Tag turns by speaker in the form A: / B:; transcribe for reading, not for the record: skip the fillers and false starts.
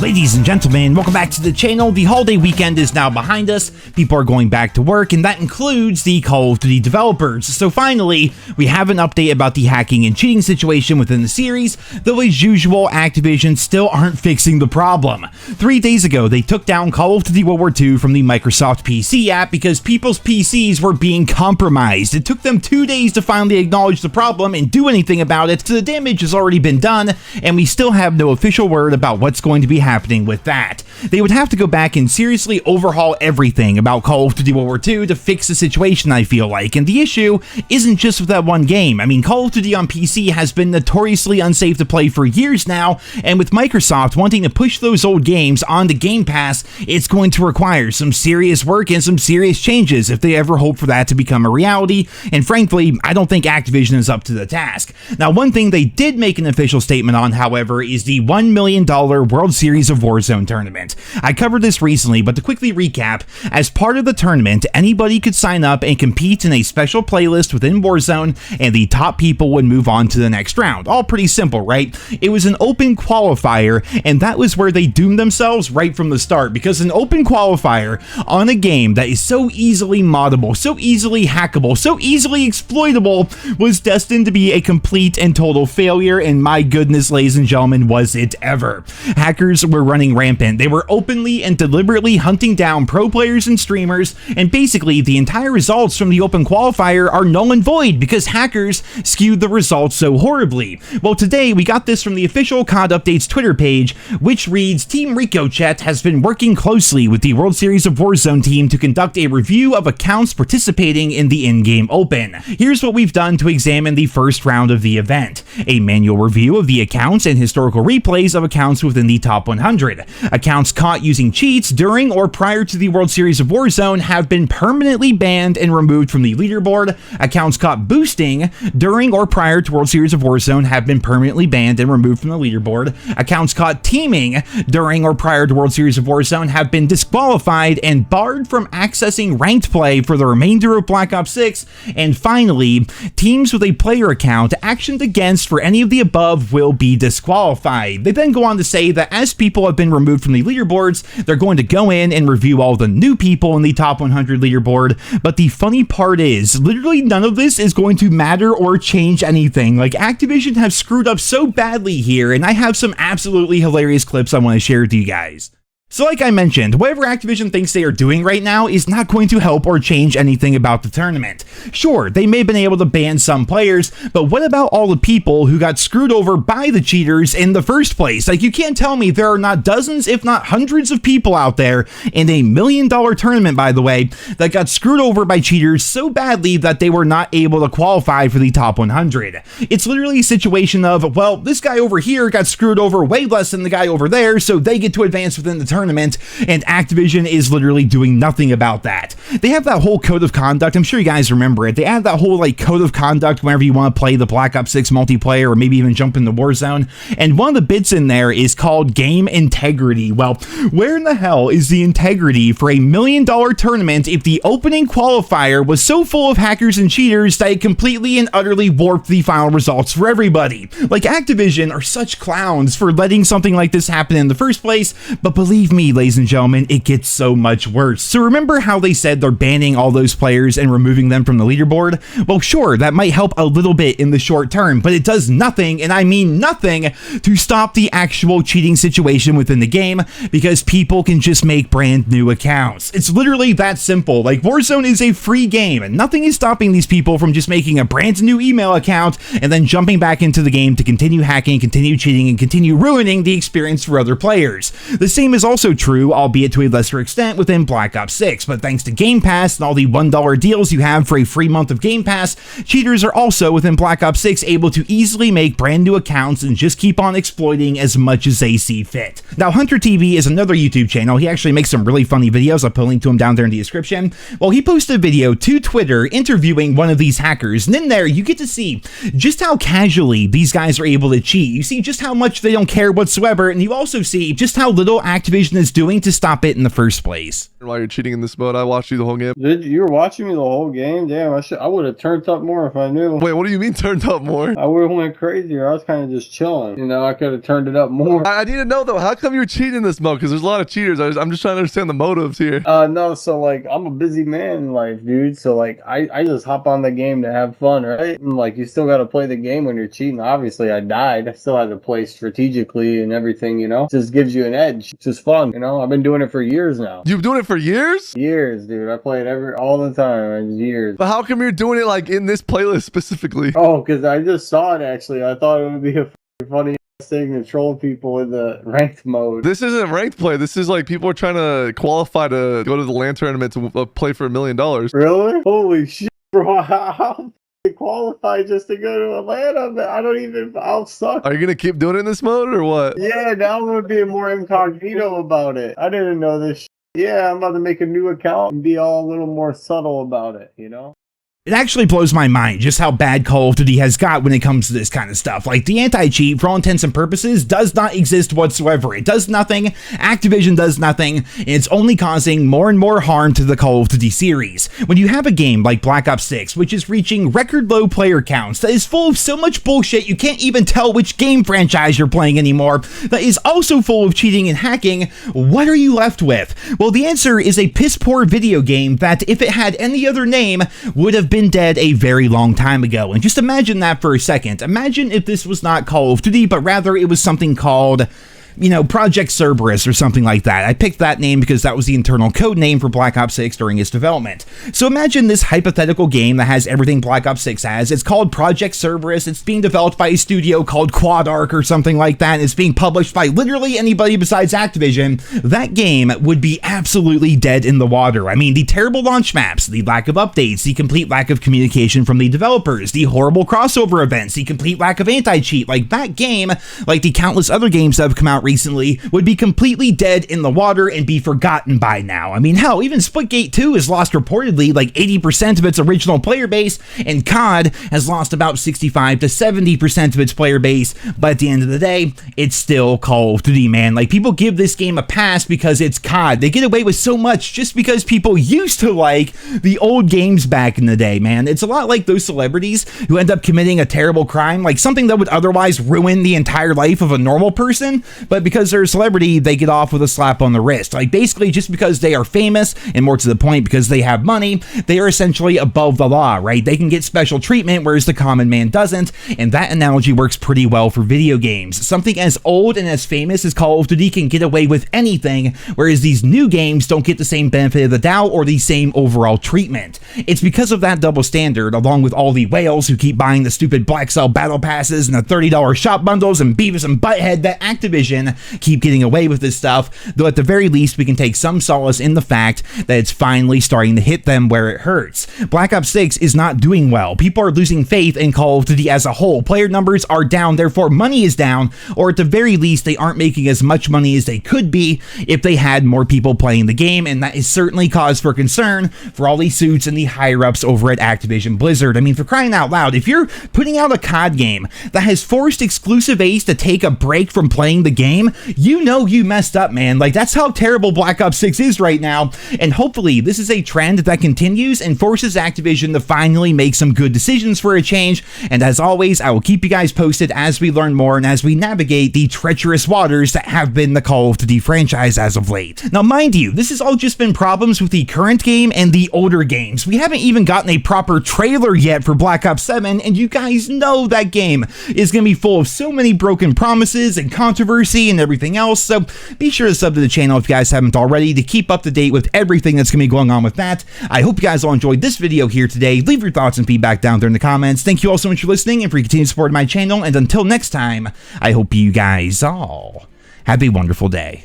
A: Ladies and gentlemen, welcome back to the channel. The holiday weekend is now behind us. People are going back to work, and that includes the Call of Duty developers. So finally, we have an update about the hacking and cheating situation within the series, though as usual, Activision still aren't fixing the problem. 3 days ago, they took down Call of Duty World War II from the Microsoft PC app because people's PCs were being compromised. It took them 2 days to finally acknowledge the problem and do anything about it, so the damage has already been done, and we still have no official word about what's going to be happening with that. They would have to go back and seriously overhaul everything about Call of Duty World War II to fix the situation, I feel like, and the issue isn't just with that one game. I mean, Call of Duty on PC has been notoriously unsafe to play for years now, and with Microsoft wanting to push those old games onto Game Pass, it's going to require some serious work and some serious changes if they ever hope for that to become a reality, and frankly, I don't think Activision is up to the task. Now, one thing they did make an official statement on, however, is the $1 million World Series of Warzone tournament. I covered this recently, but to quickly recap, as part of the tournament, anybody could sign up and compete in a special playlist within Warzone, and the top people would move on to the next round. All pretty simple, right? It was an open qualifier, and that was where they doomed themselves right from the start, because an open qualifier on a game that is so easily moddable, so easily hackable, so easily exploitable was destined to be a complete and total failure, and my goodness, ladies and gentlemen, was it ever. Hackers were running rampant. They were openly and deliberately hunting down pro players and streamers, and basically the entire results from the open qualifier are null and void because hackers skewed the results so horribly. Well, today we got this from the official COD Updates Twitter page, which reads, Team Ricochet has been working closely with the World Series of Warzone team to conduct a review of accounts participating in the in-game open. Here's what we've done to examine the first round of the event. A manual review of the accounts and historical replays of accounts within the top 100. Accounts caught using cheats during or prior to the World Series of Warzone have been permanently banned and removed from the leaderboard. Accounts caught boosting during or prior to World Series of Warzone have been permanently banned and removed from the leaderboard. Accounts caught teaming during or prior to World Series of Warzone have been disqualified and barred from accessing ranked play for the remainder of Black Ops 6. And finally, teams with a player account actioned against for any of the above will be disqualified. They then go on to say that as people have been removed from the leaderboards, they're going to go in and review all the new people in the top 100 leaderboard. But the funny part is, literally none of this is going to matter or change anything. Like, Activision have screwed up so badly here, and I have some absolutely hilarious clips I want to share with you guys. So like I mentioned, whatever Activision thinks they are doing right now is not going to help or change anything about the tournament. Sure, they may have been able to ban some players, but what about all the people who got screwed over by the cheaters in the first place? Like, you can't tell me there are not dozens, if not hundreds of people out there in a $1 million tournament, by the way, that got screwed over by cheaters so badly that they were not able to qualify for the top 100. It's literally a situation of, well, this guy over here got screwed over way less than the guy over there, so they get to advance within the tournament, and Activision is literally doing nothing about that. They have that whole code of conduct. I'm sure you guys remember it. They have that whole code of conduct whenever you want to play the Black Ops 6 multiplayer or maybe even jump into Warzone. And one of the bits in there is called game integrity. Well, where in the hell is the integrity for a $1 million tournament if the opening qualifier was so full of hackers and cheaters that it completely and utterly warped the final results for everybody? Like, Activision are such clowns for letting something like this happen in the first place, but believe me, ladies and gentlemen, it gets so much worse. So remember how they said they're banning all those players and removing them from the leaderboard? Well, sure, that might help a little bit in the short term, but it does nothing, and I mean nothing, to stop the actual cheating situation within the game, because people can just make brand new accounts. It's literally that simple. Like, Warzone is a free game, and nothing is stopping these people from just making a brand new email account and then jumping back into the game to continue hacking, continue cheating, and continue ruining the experience for other players. The same is also true, albeit to a lesser extent, within Black Ops 6, but thanks to Game Pass and all the $1 deals you have for a free month of Game Pass, cheaters are also within Black Ops 6 able to easily make brand new accounts and just keep on exploiting as much as they see fit. Now, Hunter TV is another YouTube channel. He actually makes some really funny videos. I'll put a link to him down there in the description. Well, he posted a video to Twitter interviewing one of these hackers, and in there you get to see just how casually these guys are able to cheat. You see just how much they don't care whatsoever, and you also see just how little Activision Activision is doing to stop it in the first place.
B: While you're cheating in this mode, I watched you the whole game.
C: You were watching me the whole game? Damn, I would have turned up more if I knew.
B: Wait, what do you mean turned up more?
C: I would have went crazier. I was kind of just chilling. You know, I could have turned it up more.
B: I need to know though, how come you're cheating in this mode? Because there's a lot of cheaters. I'm just trying to understand the motives here.
C: No, so like I'm a busy man in life, dude. So like I just hop on the game to have fun, right? And like you still got to play the game when you're cheating. Obviously, I died. I still had to play strategically and everything. You know, it just gives you an edge. It's just fun. You know, I've been doing it for years now.
B: You've been doing it for years?
C: Years, dude. I played all the time. Years.
B: But how come you're doing it like in this playlist specifically?
C: Oh, because I just saw it actually. I thought it would be a funny thing to troll people in the ranked mode.
B: This isn't ranked play. This is like people are trying to qualify to go to the LAN tournament to play for $1 million.
C: Really? Holy shit, bro. How qualify just to go to Atlanta? I don't even, I'll suck.
B: Are you gonna keep doing it in this mode or what?
C: Yeah, now I'm gonna be more incognito about it. I didn't know this shit. Yeah, I'm about to make a new account and be all a little more subtle about it, you know?
A: It actually blows my mind just how bad Call of Duty has got when it comes to this kind of stuff. Like, the anti-cheat, for all intents and purposes, does not exist whatsoever. It does nothing, Activision does nothing, and it's only causing more and more harm to the Call of Duty series. When you have a game like Black Ops 6, which is reaching record low player counts, that is full of so much bullshit you can't even tell which game franchise you're playing anymore, that is also full of cheating and hacking, what are you left with? Well, the answer is a piss-poor video game that, if it had any other name, would have been dead a very long time ago. And just imagine that for a second. Imagine if this was not Call of Duty, but rather it was something called, you know, Project Cerberus or something like that. I picked that name because that was the internal code name for Black Ops 6 during its development. So imagine this hypothetical game that has everything Black Ops 6 has. It's called Project Cerberus. It's being developed by a studio called Quad Arc or something like that. And it's being published by literally anybody besides Activision. That game would be absolutely dead in the water. I mean, the terrible launch maps, the lack of updates, the complete lack of communication from the developers, the horrible crossover events, the complete lack of anti-cheat. Like, that game, like the countless other games that have come out recently, would be completely dead in the water and be forgotten by now. I mean, hell, even Splitgate 2 has lost reportedly like 80% of its original player base, and COD has lost about 65 to 70% of its player base, but at the end of the day, it's still Call of Duty, man. Like, people give this game a pass because it's COD. They get away with so much just because people used to like the old games back in the day, man. It's a lot like those celebrities who end up committing a terrible crime, like something that would otherwise ruin the entire life of a normal person, but because they're a celebrity, they get off with a slap on the wrist. Like, basically, just because they are famous, and more to the point, because they have money, they are essentially above the law, right? They can get special treatment, whereas the common man doesn't, and that analogy works pretty well for video games. Something as old and as famous as Call of Duty can get away with anything, whereas these new games don't get the same benefit of the doubt or the same overall treatment. It's because of that double standard, along with all the whales who keep buying the stupid Black Cell battle passes and the $30 shop bundles and Beavis and Butthead, that Activision keep getting away with this stuff, though at the very least we can take some solace in the fact that it's finally starting to hit them where it hurts. Black Ops 6 is not doing well. People are losing faith in Call of Duty as a whole. Player numbers are down, therefore money is down, or at the very least they aren't making as much money as they could be if they had more people playing the game, and that is certainly cause for concern for all these suits and the higher-ups over at Activision Blizzard. I mean, for crying out loud, if you're putting out a COD game that has forced exclusive A's to take a break from playing the game, you know you messed up, man. Like, that's how terrible Black Ops 6 is right now, and hopefully this is a trend that continues and forces Activision to finally make some good decisions for a change. And as always, I will keep you guys posted as we learn more and as we navigate the treacherous waters that have been the Call of Duty franchise as of late. Now, mind you, this has all just been problems with the current game and the older games. We haven't even gotten a proper trailer yet for Black Ops 7, and you guys know that game is going to be full of so many broken promises and controversy and everything else. So be sure to sub to the channel if you guys haven't already to keep up to date with everything that's going to be going on with that. I hope you guys all enjoyed this video here today. Leave your thoughts and feedback down there in the comments. Thank you all so much for listening and for your continued support of my channel. And until next time, I hope you guys all have a wonderful day.